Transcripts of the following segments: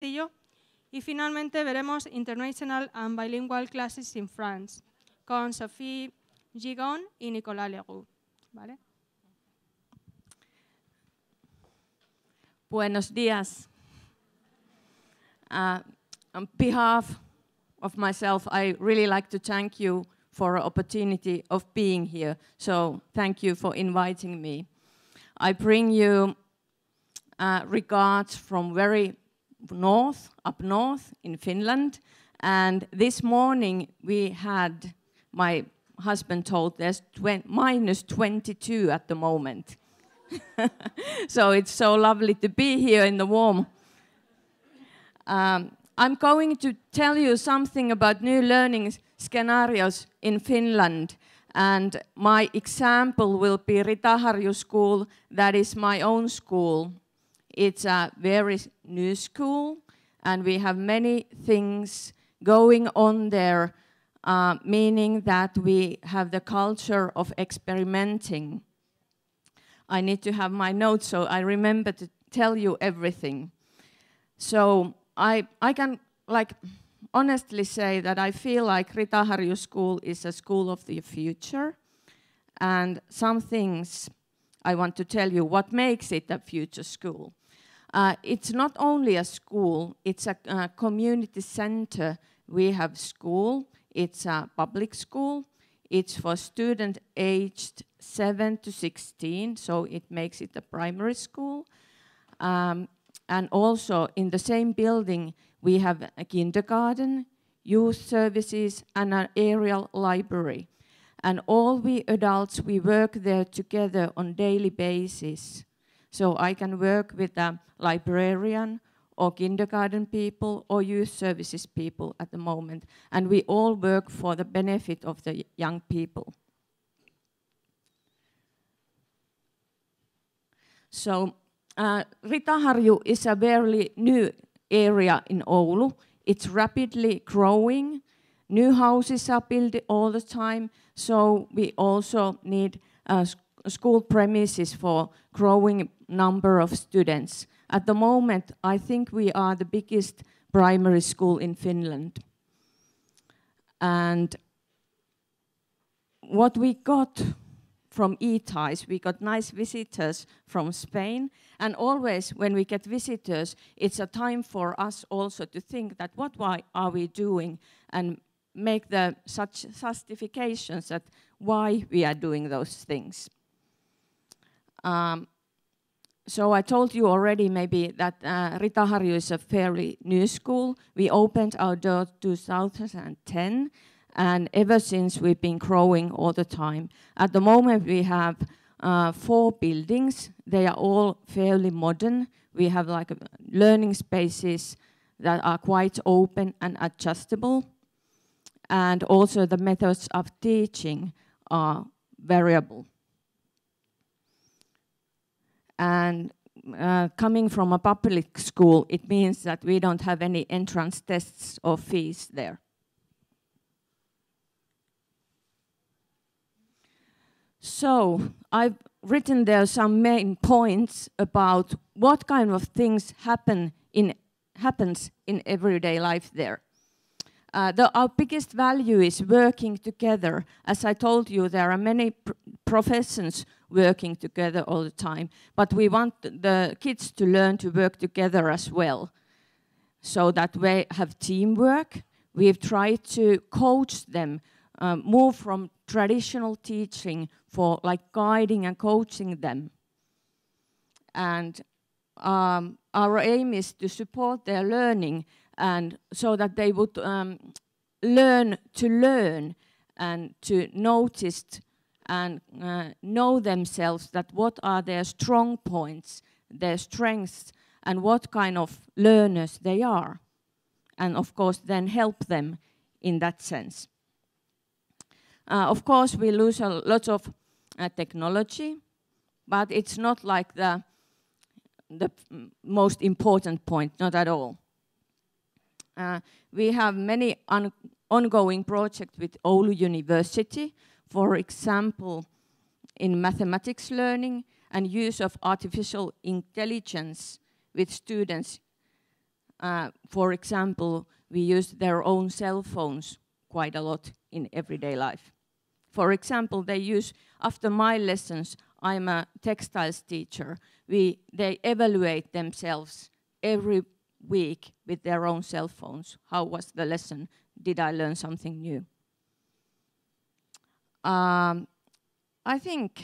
Y finalmente veremos International and Bilingual Classes in France con Sophie Gigon y Nicolas Leroux. ¿Vale? Buenos días. On behalf of myself, I really like to thank you for the opportunity of being here. So thank you for inviting me. I bring you regards from very up north in Finland. And this morning we had, my husband told there's minus 22 at the moment. So it's so lovely to be here in the warm. I'm going to tell you something about new learning scenarios in Finland. And my example will be Ritaharju School, that is my own school. It's a very new school, and we have many things going on there, meaning that we have the culture of experimenting. I need to have my notes so I remember to tell you everything. So I can honestly say that I feel like Ritaharju School is a school of the future. And some things I want to tell you what makes it a future school. It's not only a school, it's a community center. We have school, it's a public school. It's for students aged 7 to 16, so it makes it a primary school. And also in the same building, we have a kindergarten, youth services, and an area library. And all we adults, we work there together on daily basis. So I can work with a librarian, or kindergarten people, or youth services people at the moment. And we all work for the benefit of the young people. So Ritaharju is a very new area in Oulu. It's rapidly growing. New houses are built all the time. So we also need school premises for growing number of students. At the moment, I think we are the biggest primary school in Finland. And what we got from ETIES, we got nice visitors from Spain. And always when we get visitors, it's a time for us also to think that what are we doing and make the such justifications that why we are doing those things. So I told you already maybe that Ritaharju is a fairly new school. We opened our doors 2010, and ever since we've been growing all the time. At the moment we have 4 buildings. They are all fairly modern. We have like learning spaces that are quite open and adjustable. And also the methods of teaching are variable. And coming from a public school, it means that we don't have any entrance tests or fees there. So I've written there some main points about what kind of things happens in everyday life there. Our biggest value is working together. As I told you, there are many professions working together all the time, but we want the kids to learn to work together as well, so that we have teamwork. We've tried to coach them, move from traditional teaching for like guiding and coaching them. And our aim is to support their learning, and so that they would learn to learn and to notice and know themselves that what are their strong points, their strengths, and what kind of learners they are. And of course then help them in that sense. Of course we lose a lot of technology, but it's not like the most important point, not at all. We have many ongoing projects with Oulu University, for example, in mathematics learning and use of artificial intelligence with students for example, we use their own cell phones quite a lot in everyday life. For example, they use, after my lessons, I'm a textiles teacher, they evaluate themselves every week with their own cell phones. How was the lesson? Did I learn something new? I think,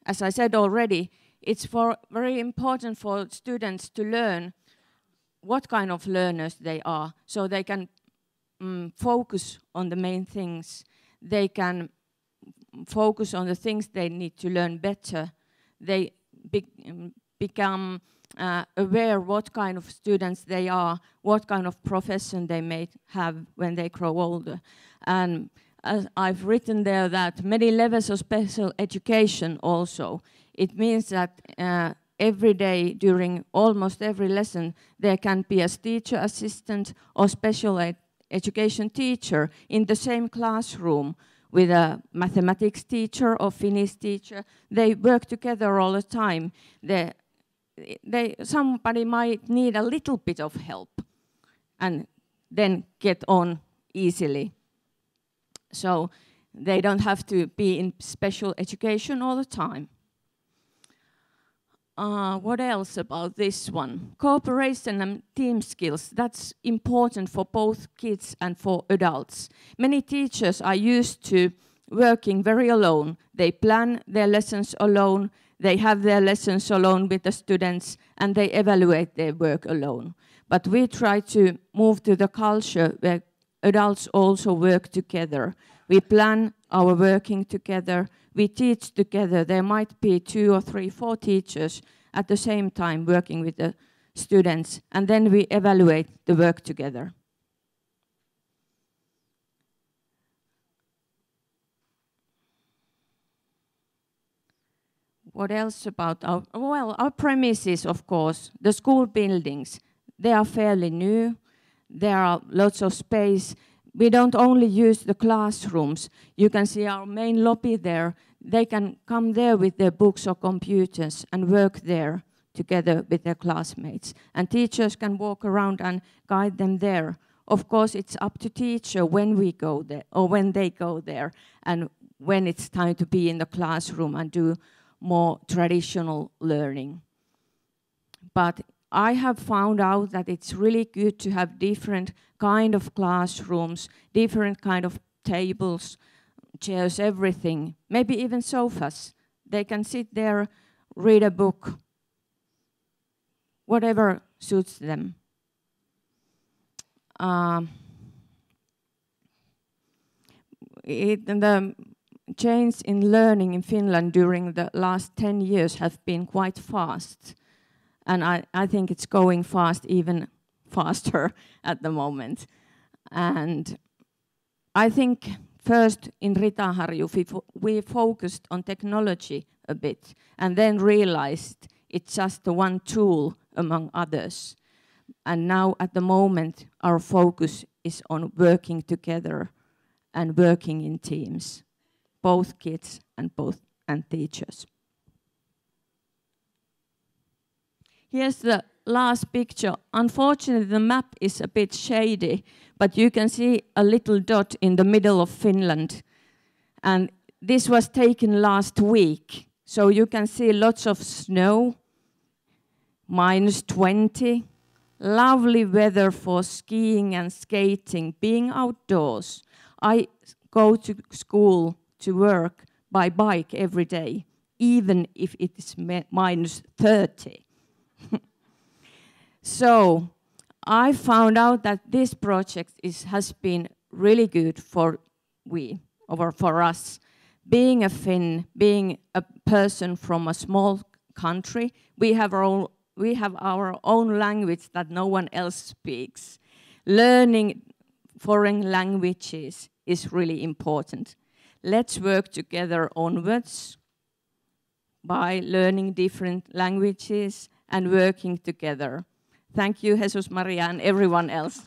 as I said already, it's very important for students to learn what kind of learners they are, so they can focus on the main things. They can focus on the things they need to learn better. They become aware what kind of students they are, what kind of profession they may have when they grow older. And as I've written there that many levels of special education also. It means that every day during almost every lesson there can be a teacher assistant or special education teacher in the same classroom with a mathematics teacher or Finnish teacher. They work together all the time. Somebody might need a little bit of help and then get on easily. So they don't have to be in special education all the time. What else about this one? Cooperation and team skills, that's important for both kids and for adults. Many teachers are used to working very alone. They plan their lessons alone, they have their lessons alone with the students, and they evaluate their work alone. But we try to move to the culture where adults also work together. We plan our working together, we teach together. There might be 2 or 3, 4 teachers at the same time working with the students, and then we evaluate the work together. What else about our premises, of course, the school buildings. They are fairly new. There are lots of space. We don't only use the classrooms. You can see our main lobby there. They can come there with their books or computers and work there together with their classmates. And teachers can walk around and guide them there. Of course, it's up to teacher when we go there or when they go there and when it's time to be in the classroom and do more traditional learning. But I have found out that it's really good to have different kind of classrooms, different kind of tables, chairs, everything, maybe even sofas. They can sit there, read a book, whatever suits them. The change in learning in Finland during the last 10 years have been quite fast. And I think it's going fast, even faster at the moment. And I think first in Ritaharju, we focused on technology a bit and then realized it's just the one tool among others. And now at the moment, our focus is on working together and working in teams, both kids and teachers. Here's the last picture. Unfortunately, the map is a bit shady, but you can see a little dot in the middle of Finland. And this was taken last week. So you can see lots of snow, -20, lovely weather for skiing and skating, being outdoors. I go to school, to work by bike every day, even if it is -30. So I found out that this project has been really good for us. Being a Finn, being a person from a small country, we have our own language that no one else speaks. Learning foreign languages is really important. Let's work together onwards by learning different languages and working together. Thank you, Jesus Maria, and everyone else.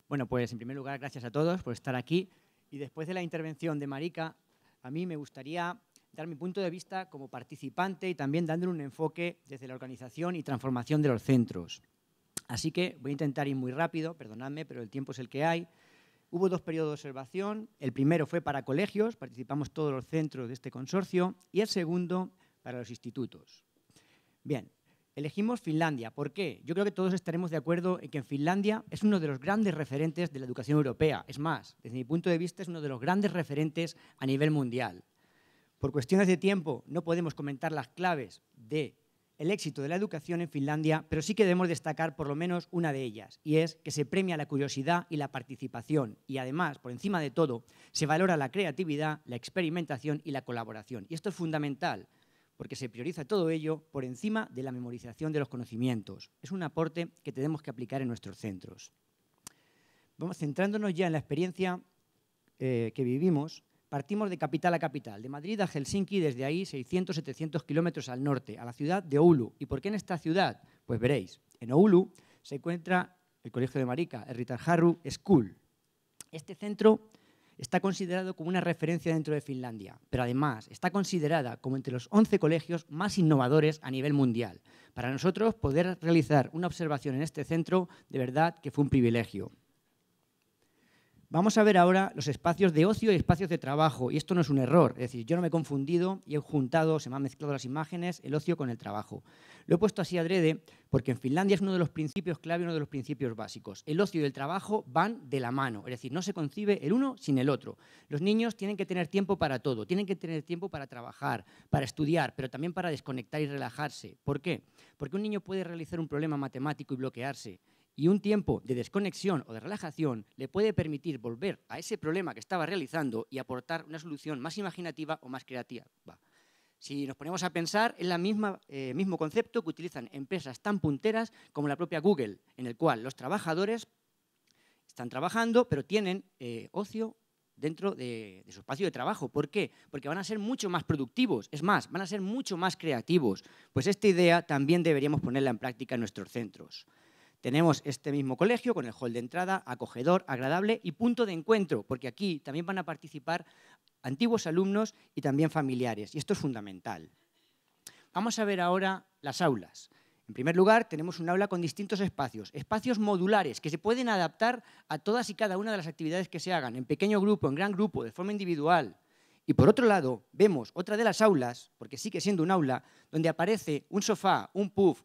Bueno, pues en primer lugar, gracias a todos por estar aquí. Y después de la intervención de Marika, a mí me gustaría dar mi punto de vista como participante y también dándole un enfoque desde la organización y transformación de los centros. Así que voy a intentar ir muy rápido, perdonadme, pero el tiempo es el que hay. Hubo 2 periodos de observación. El primero fue para colegios, participamos todos los centros de este consorcio, y el segundo para los institutos. Bien, elegimos Finlandia. ¿Por qué? Yo creo que todos estaremos de acuerdo en que en Finlandia es uno de los grandes referentes de la educación europea. Es más, desde mi punto de vista, es uno de los grandes referentes a nivel mundial. Por cuestiones de tiempo no podemos comentar las claves del éxito de la educación en Finlandia, pero sí que debemos destacar por lo menos una de ellas, y es que se premia la curiosidad y la participación, y además, por encima de todo, se valora la creatividad, la experimentación y la colaboración. Y esto es fundamental, porque se prioriza todo ello por encima de la memorización de los conocimientos. Es un aporte que tenemos que aplicar en nuestros centros. Vamos centrándonos ya en la experiencia que vivimos. Partimos de capital a capital, de Madrid a Helsinki, desde ahí 600-700 kilómetros al norte, a la ciudad de Oulu. ¿Y por qué en esta ciudad? Pues veréis, en Oulu se encuentra el colegio de Marika, el Ritarharju School. Este centro está considerado como una referencia dentro de Finlandia, pero además está considerada como entre los 11 colegios más innovadores a nivel mundial. Para nosotros, poder realizar una observación en este centro, de verdad que fue un privilegio. Vamos a ver ahora los espacios de ocio y espacios de trabajo, y esto no es un error, es decir, yo no me he confundido y he juntado, se me han mezclado las imágenes, el ocio con el trabajo. Lo he puesto así adrede porque en Finlandia es uno de los principios clave, uno de los principios básicos. El ocio y el trabajo van de la mano, es decir, no se concibe el uno sin el otro. Los niños tienen que tener tiempo para todo, tienen que tener tiempo para trabajar, para estudiar, pero también para desconectar y relajarse. ¿Por qué? Porque un niño puede realizar un problema matemático y bloquearse, y un tiempo de desconexión o de relajación le puede permitir volver a ese problema que estaba realizando y aportar una solución más imaginativa o más creativa. Si nos ponemos a pensar, es el mismo concepto que utilizan empresas tan punteras como la propia Google, en el cual los trabajadores están trabajando, pero tienen ocio dentro de su espacio de trabajo. ¿Por qué? Porque van a ser mucho más productivos, es más, van a ser mucho más creativos. Pues esta idea también deberíamos ponerla en práctica en nuestros centros. Tenemos este mismo colegio con el hall de entrada, acogedor, agradable y punto de encuentro, porque aquí también van a participar antiguos alumnos y también familiares, y esto es fundamental. Vamos a ver ahora las aulas. En primer lugar, tenemos un aula con distintos espacios, espacios modulares que se pueden adaptar a todas y cada una de las actividades que se hagan, en pequeño grupo, en gran grupo, de forma individual. Y por otro lado, vemos otra de las aulas, porque sigue siendo un aula, donde aparece un sofá, un puff,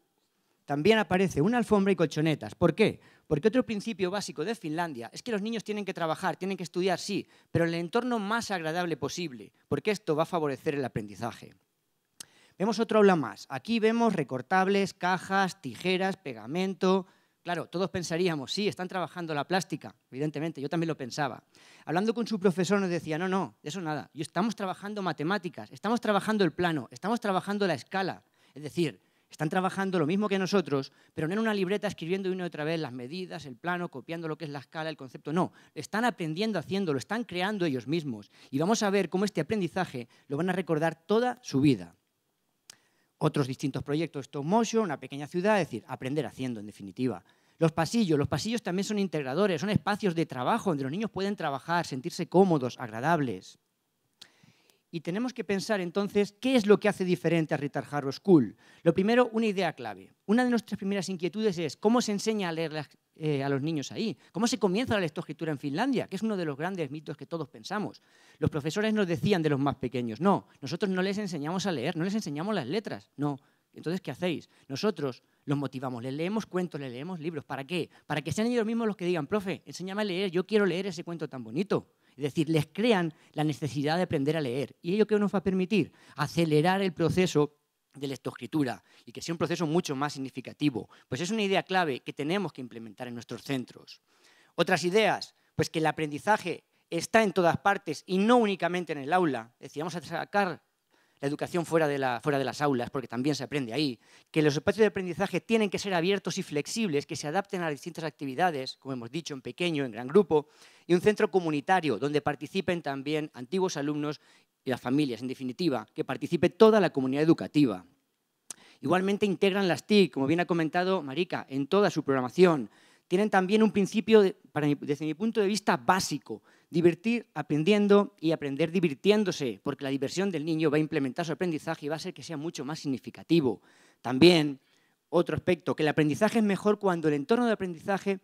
también aparece una alfombra y colchonetas. ¿Por qué? Porque otro principio básico de Finlandia es que los niños tienen que trabajar, tienen que estudiar, sí, pero en el entorno más agradable posible, porque esto va a favorecer el aprendizaje. Vemos otro aula más. Aquí vemos recortables, cajas, tijeras, pegamento. Claro, todos pensaríamos, sí, están trabajando la plástica, evidentemente, yo también lo pensaba. Hablando con su profesor nos decía, no, de eso nada, estamos trabajando matemáticas, estamos trabajando el plano, estamos trabajando la escala, es decir, están trabajando lo mismo que nosotros, pero no en una libreta escribiendo una y otra vez las medidas, el plano, copiando lo que es la escala, el concepto. No, están aprendiendo haciéndolo, están creando ellos mismos. Y vamos a ver cómo este aprendizaje lo van a recordar toda su vida. Otros distintos proyectos, stop motion, una pequeña ciudad, es decir, aprender haciendo, en definitiva. Los pasillos también son integradores, son espacios de trabajo donde los niños pueden trabajar, sentirse cómodos, agradables. Y tenemos que pensar entonces qué es lo que hace diferente a Ritarharju School. Lo primero, una idea clave. Una de nuestras primeras inquietudes es cómo se enseña a leer a los niños ahí, cómo se comienza la lectoescritura en Finlandia, que es uno de los grandes mitos que todos pensamos. Los profesores nos decían de los más pequeños, no, nosotros no les enseñamos a leer, no les enseñamos las letras, no. Entonces, ¿qué hacéis? Nosotros los motivamos, les leemos cuentos, les leemos libros. ¿Para qué? Para que sean ellos mismos los que digan, profe, enséñame a leer, yo quiero leer ese cuento tan bonito. Es decir, les crean la necesidad de aprender a leer. ¿Y ello qué nos va a permitir? Acelerar el proceso de lectoescritura y que sea un proceso mucho más significativo. Pues es una idea clave que tenemos que implementar en nuestros centros. Otras ideas, pues que el aprendizaje está en todas partes y no únicamente en el aula. Es decir, vamos a sacar la educación fuera de las aulas, porque también se aprende ahí, que los espacios de aprendizaje tienen que ser abiertos y flexibles, que se adapten a distintas actividades, como hemos dicho, en pequeño, en gran grupo, y un centro comunitario donde participen también antiguos alumnos y las familias, en definitiva, que participe toda la comunidad educativa. Igualmente integran las TIC, como bien ha comentado Marika, en toda su programación. tienen también un principio, desde mi punto de vista, básico: divertir aprendiendo y aprender divirtiéndose, porque la diversión del niño va a implementar su aprendizaje y va a hacer que sea mucho más significativo. También, otro aspecto, que el aprendizaje es mejor cuando el entorno de aprendizaje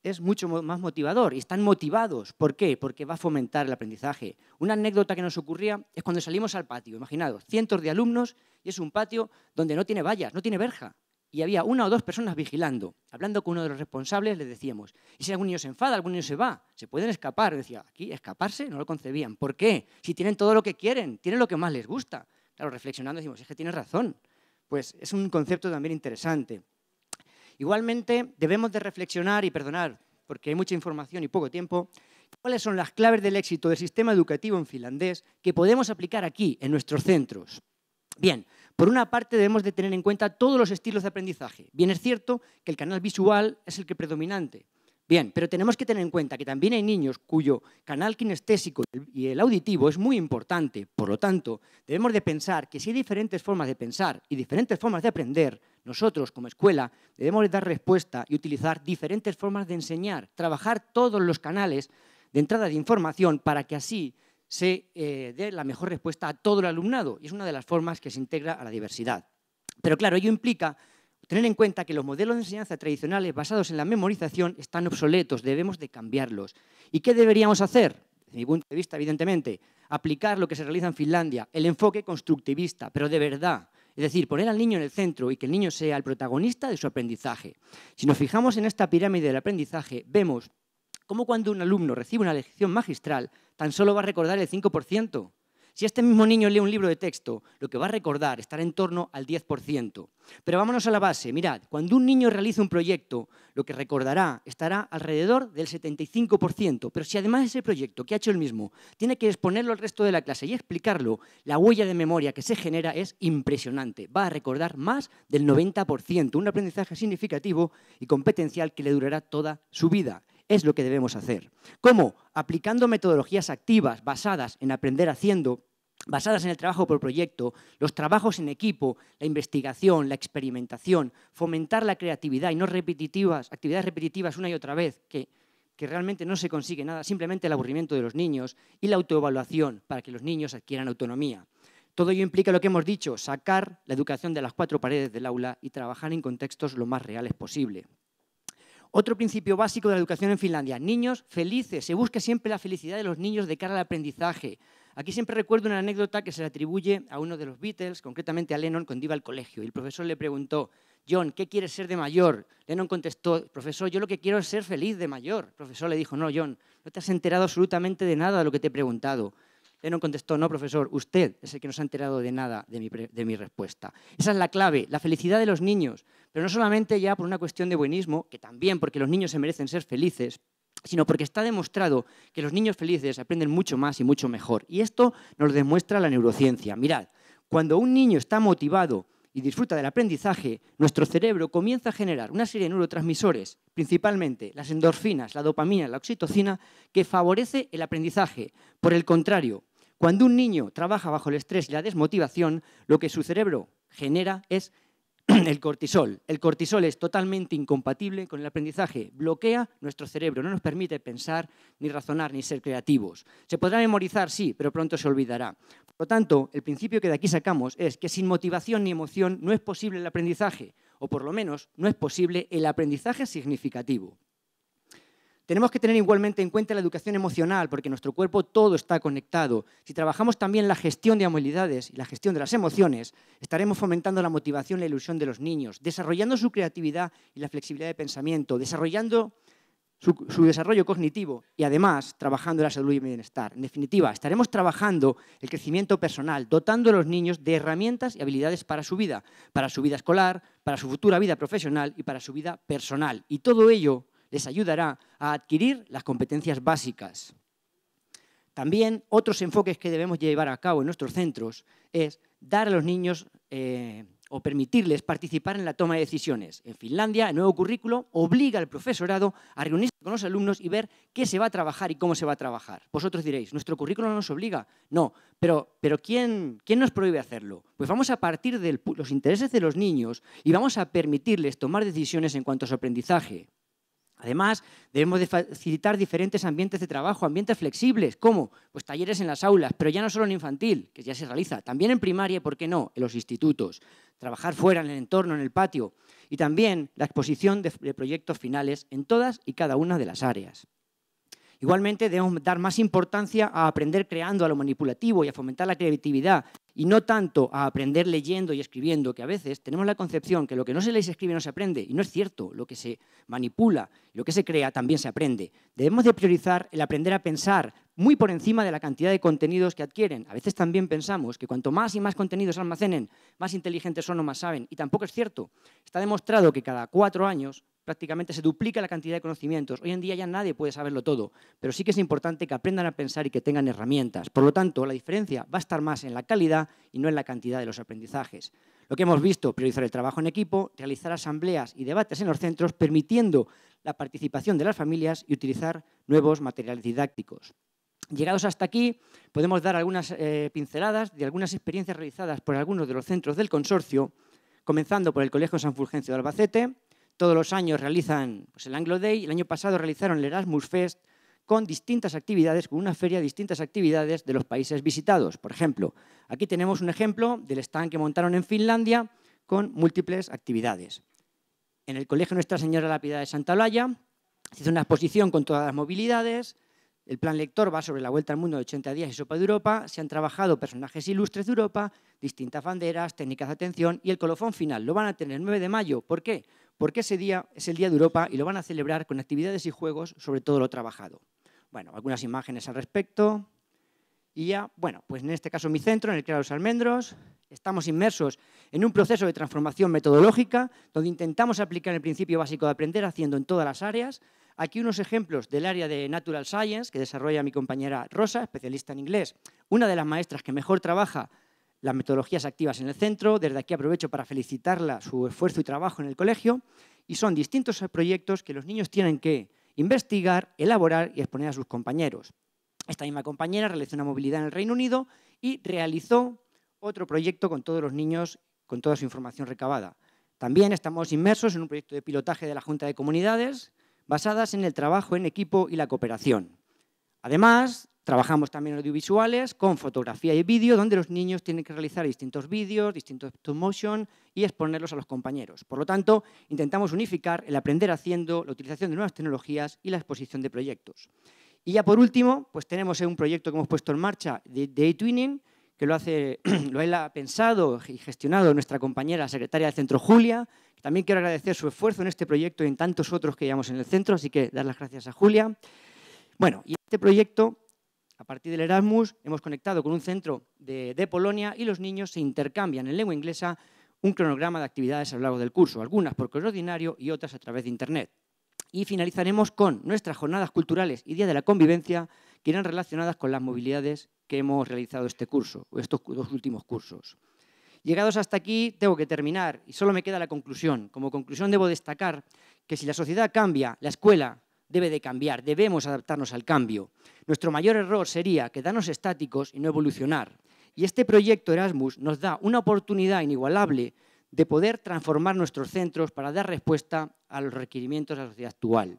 es mucho más motivador y están motivados. ¿Por qué? Porque va a fomentar el aprendizaje. Una anécdota que nos ocurría es cuando salimos al patio. Imaginaos, cientos de alumnos y es un patio donde no tiene vallas, no tiene verja. Y había una o dos personas vigilando. Hablando con uno de los responsables, les decíamos: ¿y si algún niño se enfada, algún niño se va? ¿Se pueden escapar? Decía, aquí, escaparse, no lo concebían. ¿Por qué? Si tienen todo lo que quieren, tienen lo que más les gusta. Claro, reflexionando decimos, es que tienes razón. Pues es un concepto también interesante. Igualmente, debemos de reflexionar y perdonar, porque hay mucha información y poco tiempo, cuáles son las claves del éxito del sistema educativo en finlandés que podemos aplicar aquí, en nuestros centros. Bien, por una parte debemos de tener en cuenta todos los estilos de aprendizaje. Bien, es cierto que el canal visual es el que predominante. Bien, pero tenemos que tener en cuenta que también hay niños cuyo canal kinestésico y el auditivo es muy importante. Por lo tanto, debemos de pensar que si hay diferentes formas de pensar y diferentes formas de aprender, nosotros como escuela debemos de dar respuesta y utilizar diferentes formas de enseñar, trabajar todos los canales de entrada de información para que así se dé la mejor respuesta a todo el alumnado, y es una de las formas que se integra a la diversidad. Pero claro, ello implica tener en cuenta que los modelos de enseñanza tradicionales basados en la memorización están obsoletos, debemos de cambiarlos. ¿Y qué deberíamos hacer? Desde mi punto de vista, evidentemente, aplicar lo que se realiza en Finlandia, el enfoque constructivista, pero de verdad. Es decir, poner al niño en el centro y que el niño sea el protagonista de su aprendizaje. Si nos fijamos en esta pirámide del aprendizaje, vemos cómo cuando un alumno recibe una lección magistral, tan solo va a recordar el 5%. Si este mismo niño lee un libro de texto, lo que va a recordar estará en torno al 10%. Pero vámonos a la base. Mirad, cuando un niño realiza un proyecto, lo que recordará estará alrededor del 75%. Pero si además ese proyecto que ha hecho él mismo tiene que exponerlo al resto de la clase y explicarlo, la huella de memoria que se genera es impresionante. Va a recordar más del 90%. Un aprendizaje significativo y competencial que le durará toda su vida. Es lo que debemos hacer. ¿Cómo? Aplicando metodologías activas basadas en aprender haciendo, basadas en el trabajo por proyecto, los trabajos en equipo, la investigación, la experimentación, fomentar la creatividad y no actividades repetitivas una y otra vez, que realmente no se consigue nada, simplemente el aburrimiento de los niños, y la autoevaluación para que los niños adquieran autonomía. Todo ello implica lo que hemos dicho: sacar la educación de las cuatro paredes del aula y trabajar en contextos lo más reales posible. Otro principio básico de la educación en Finlandia: niños felices. Se busca siempre la felicidad de los niños de cara al aprendizaje. Aquí siempre recuerdo una anécdota que se le atribuye a uno de los Beatles, concretamente a Lennon, cuando iba al colegio. Y el profesor le preguntó: John, ¿qué quieres ser de mayor? Lennon contestó: profesor, yo lo que quiero es ser feliz de mayor. El profesor le dijo: no, John, no te has enterado absolutamente de nada de lo que te he preguntado. Lennon contestó: no, profesor, usted es el que no se ha enterado de nada de mi respuesta. Esa es la clave, la felicidad de los niños, pero no solamente ya por una cuestión de buenismo, que también porque los niños se merecen ser felices, sino porque está demostrado que los niños felices aprenden mucho más y mucho mejor. Y esto nos lo demuestra la neurociencia. Mirad, cuando un niño está motivado y disfruta del aprendizaje, nuestro cerebro comienza a generar una serie de neurotransmisores, principalmente las endorfinas, la dopamina, la oxitocina, que favorece el aprendizaje. Por el contrario, cuando un niño trabaja bajo el estrés y la desmotivación, lo que su cerebro genera es el cortisol. El cortisol es totalmente incompatible con el aprendizaje, bloquea nuestro cerebro, no nos permite pensar, ni razonar, ni ser creativos. Se podrá memorizar, sí, pero pronto se olvidará. Por lo tanto, el principio que de aquí sacamos es que sin motivación ni emoción no es posible el aprendizaje, o por lo menos no es posible el aprendizaje significativo. Tenemos que tener igualmente en cuenta la educación emocional, porque nuestro cuerpo todo está conectado. Si trabajamos también la gestión de habilidades y la gestión de las emociones, estaremos fomentando la motivación y la ilusión de los niños, desarrollando su creatividad y la flexibilidad de pensamiento, desarrollando su desarrollo cognitivo y además trabajando la salud y el bienestar. En definitiva, estaremos trabajando el crecimiento personal, dotando a los niños de herramientas y habilidades para su vida escolar, para su futura vida profesional y para su vida personal. Y todo ello les ayudará a adquirir las competencias básicas. También otros enfoques que debemos llevar a cabo en nuestros centros es dar a los niños o permitirles participar en la toma de decisiones. En Finlandia, el nuevo currículo obliga al profesorado a reunirse con los alumnos y ver qué se va a trabajar y cómo se va a trabajar. Vosotros diréis, ¿nuestro currículo no nos obliga? No, pero ¿quién nos prohíbe hacerlo? Pues vamos a partir de los intereses de los niños y vamos a permitirles tomar decisiones en cuanto a su aprendizaje. Además, debemos de facilitar diferentes ambientes de trabajo, ambientes flexibles. ¿Cómo? Pues talleres en las aulas, pero ya no solo en infantil, que ya se realiza, también en primaria y, ¿por qué no?, en los institutos. Trabajar fuera, en el entorno, en el patio. Y también la exposición de proyectos finales en todas y cada una de las áreas. Igualmente, debemos dar más importancia a aprender creando, a lo manipulativo y a fomentar la creatividad, y no tanto a aprender leyendo y escribiendo, que a veces tenemos la concepción que lo que no se lee y se escribe no se aprende, y no es cierto. Lo que se manipula y lo que se crea también se aprende. Debemos de priorizar el aprender a pensar muy por encima de la cantidad de contenidos que adquieren. A veces también pensamos que cuanto más y más contenidos almacenen, más inteligentes son o más saben, y tampoco es cierto. Está demostrado que cada 4 años prácticamente se duplica la cantidad de conocimientos. Hoy en día ya nadie puede saberlo todo, pero sí que es importante que aprendan a pensar y que tengan herramientas. Por lo tanto, la diferencia va a estar más en la calidad y no en la cantidad de los aprendizajes. Lo que hemos visto, priorizar el trabajo en equipo, realizar asambleas y debates en los centros, permitiendo la participación de las familias y utilizar nuevos materiales didácticos. Llegados hasta aquí, podemos dar algunas pinceladas de algunas experiencias realizadas por algunos de los centros del consorcio, comenzando por el Colegio San Fulgencio de Albacete. Todos los años realizan el Anglo Day y el año pasado realizaron el Erasmus Fest con distintas actividades, con una feria de distintas actividades de los países visitados. Por ejemplo, aquí tenemos un ejemplo del stand que montaron en Finlandia con múltiples actividades. En el Colegio Nuestra Señora de la Piedad de Santa Olalla se hizo una exposición con todas las movilidades. El plan lector va sobre la vuelta al mundo de 80 días y Sopa de Europa. Se han trabajado personajes ilustres de Europa, distintas banderas, técnicas de atención y el colofón final lo van a tener el 9 de mayo. ¿Por qué? Porque ese día es el Día de Europa y lo van a celebrar con actividades y juegos sobre todo lo trabajado. Bueno, algunas imágenes al respecto. Y ya, bueno, pues en este caso mi centro, en el CRA de los Almendros, estamos inmersos en un proceso de transformación metodológica donde intentamos aplicar el principio básico de aprender haciendo en todas las áreas. Aquí unos ejemplos del área de Natural Science que desarrolla mi compañera Rosa, especialista en inglés, una de las maestras que mejor trabaja las metodologías activas en el centro. Desde aquí aprovecho para felicitarla su esfuerzo y trabajo en el colegio. Y son distintos proyectos que los niños tienen que investigar, elaborar y exponer a sus compañeros. Esta misma compañera realizó una movilidad en el Reino Unido y realizó otro proyecto con todos los niños, con toda su información recabada. También estamos inmersos en un proyecto de pilotaje de la Junta de Comunidades basadas en el trabajo en equipo y la cooperación. Además, trabajamos también en audiovisuales con fotografía y vídeo, donde los niños tienen que realizar distintos vídeos, distintos stop motion y exponerlos a los compañeros. Por lo tanto, intentamos unificar el aprender haciendo, la utilización de nuevas tecnologías y la exposición de proyectos. Y ya por último, pues tenemos un proyecto que hemos puesto en marcha de eTwinning, que lo ha pensado y gestionado nuestra compañera secretaria del centro, Julia. También quiero agradecer su esfuerzo en este proyecto y en tantos otros que llevamos en el centro, así que dar las gracias a Julia. Bueno, y este proyecto, a partir del Erasmus, hemos conectado con un centro de Polonia y los niños se intercambian en lengua inglesa un cronograma de actividades a lo largo del curso, algunas por correo ordinario y otras a través de Internet. Y finalizaremos con nuestras jornadas culturales y Día de la Convivencia, que irán relacionadas con las movilidades que hemos realizado este curso, o estos 2 últimos cursos. Llegados hasta aquí, tengo que terminar y solo me queda la conclusión. Como conclusión debo destacar que si la sociedad cambia, la escuela debe de cambiar, debemos adaptarnos al cambio. Nuestro mayor error sería quedarnos estáticos y no evolucionar. Y este proyecto Erasmus nos da una oportunidad inigualable de poder transformar nuestros centros para dar respuesta a los requerimientos de la sociedad actual.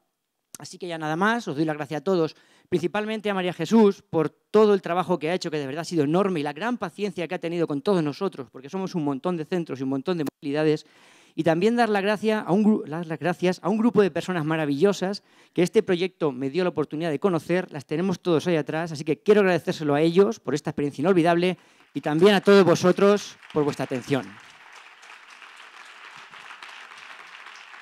Así que ya nada más, os doy las gracias a todos, principalmente a María Jesús por todo el trabajo que ha hecho, que de verdad ha sido enorme, y la gran paciencia que ha tenido con todos nosotros, porque somos un montón de centros y un montón de movilidades. Y también dar las gracias a un grupo de personas maravillosas que este proyecto me dio la oportunidad de conocer, las tenemos todos ahí atrás, así que quiero agradecérselo a ellos por esta experiencia inolvidable y también a todos vosotros por vuestra atención.